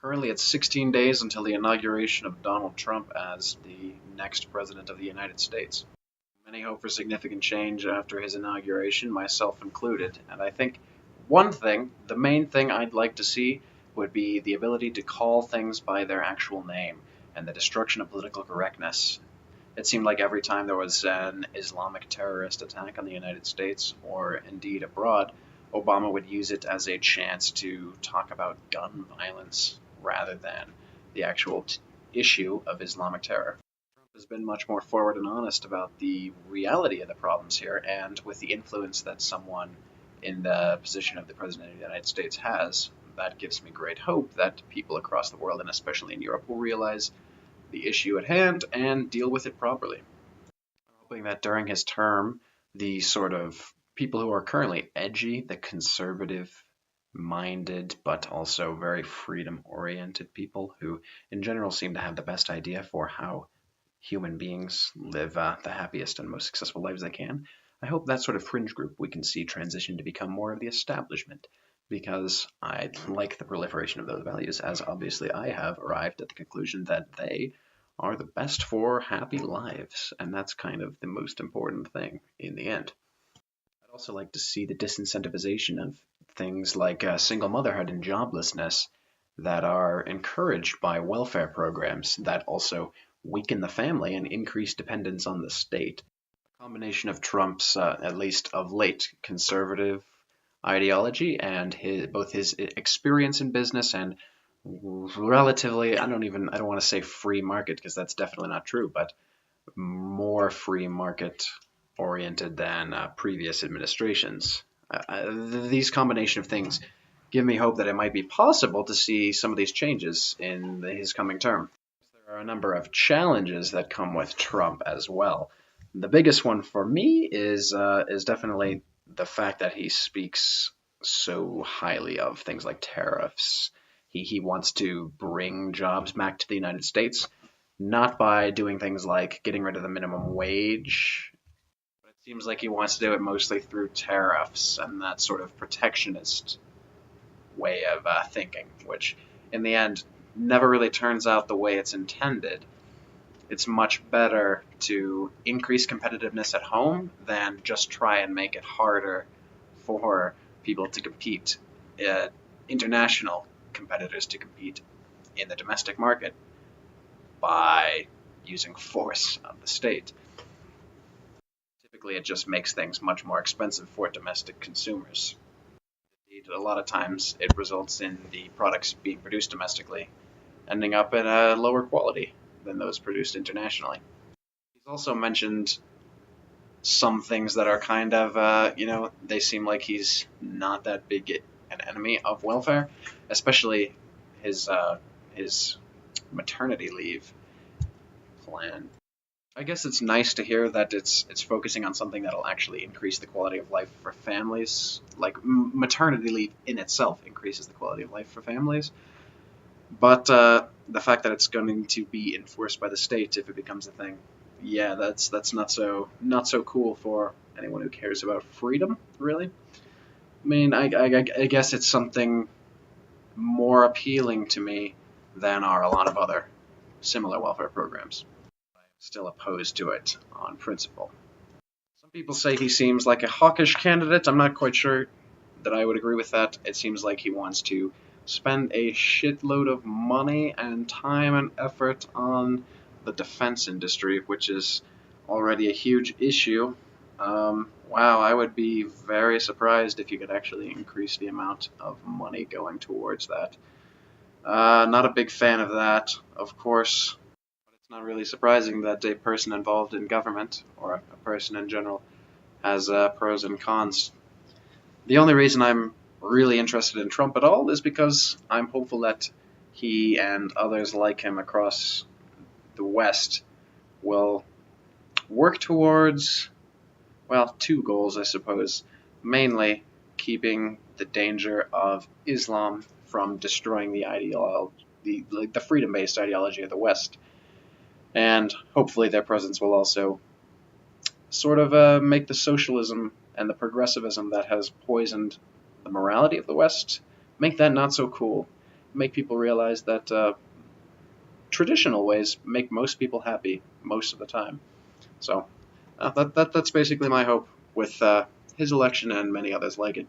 Currently, it's 16 days until the inauguration of Donald Trump as the next president of the United States. Many hope for significant change after his inauguration, myself included, and I think one thing, the main thing I'd like to see, would be the ability to call things by their actual name and the destruction of political correctness. It seemed like every time there was an Islamic terrorist attack on the United States, or indeed abroad, Obama would use it as a chance to talk about gun violence rather than the actual issue of Islamic terror. Trump has been much more forward and honest about the reality of the problems here, and with the influence that someone in the position of the President of the United States has, that gives me great hope that people across the world, and especially in Europe, will realize the issue at hand and deal with it properly. I'm hoping that during his term, the sort of people who are currently edgy, the conservative minded, but also very freedom oriented people who, in general, seem to have the best idea for how human beings live the happiest and most successful lives they can. I hope that sort of fringe group we can see transition to become more of the establishment, because I like the proliferation of those values, as obviously I have arrived at the conclusion that they are the best for happy lives, and that's kind of the most important thing in the end. I'd also like to see the disincentivization of things like single motherhood and joblessness that are encouraged by welfare programs that also weaken the family and increase dependence on the state. A combination of Trump's, at least of late, conservative ideology and both his experience in business and relatively, I don't want to say free market because that's definitely not true, but more free market oriented than previous administrations. These combination of things give me hope that it might be possible to see some of these changes in his coming term. There are a number of challenges that come with Trump as well. The biggest one for me is definitely the fact that he speaks so highly of things like tariffs. He wants to bring jobs back to the United States, not by doing things like getting rid of the minimum wage, but it seems like he wants to do it mostly through tariffs and that sort of protectionist way of thinking, which in the end never really turns out the way it's intended. It's much better to increase competitiveness at home than just try and make it harder for people to compete, international competitors to compete in the domestic market by using force of the state. Typically, it just makes things much more expensive for domestic consumers. Indeed, a lot of times it results in the products being produced domestically ending up at a lower quality than those produced internationally. He's also mentioned some things that are kind of, they seem like he's not that big an enemy of welfare, especially his maternity leave plan. I guess it's nice to hear that it's focusing on something that'll actually increase the quality of life for families. Like maternity leave in itself increases the quality of life for families, but the fact that it's going to be enforced by the state if it becomes a thing, yeah, that's not so cool for anyone who cares about freedom, really. I mean, I guess it's something more appealing to me than are a lot of other similar welfare programs. I'm still opposed to it on principle. Some people say he seems like a hawkish candidate. I'm not quite sure that I would agree with that. It seems like he wants to spend a shitload of money and time and effort on the defense industry, which is already a huge issue. Wow, I would be very surprised if you could actually increase the amount of money going towards that. Not a big fan of that, of course. But it's not really surprising that a person involved in government, or a person in general, has pros and cons. The only reason I'm really interested in Trump at all is because I'm hopeful that he and others like him across the West will work towards, well, two goals, I suppose. Mainly, keeping the danger of Islam from destroying the freedom-based ideology of the West. And hopefully their presence will also sort of make the socialism and the progressivism that has poisoned the morality of the West, make that not so cool. make people realize that traditional ways make most people happy most of the time. So that's basically my hope with his election and many others like it.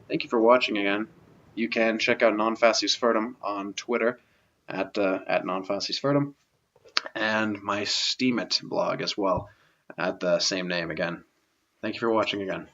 Thank you for watching again. You can check out Non Facis Furtum on Twitter at Non Facis Furtum, and my Steemit blog as well at the same name again. Thank you for watching again.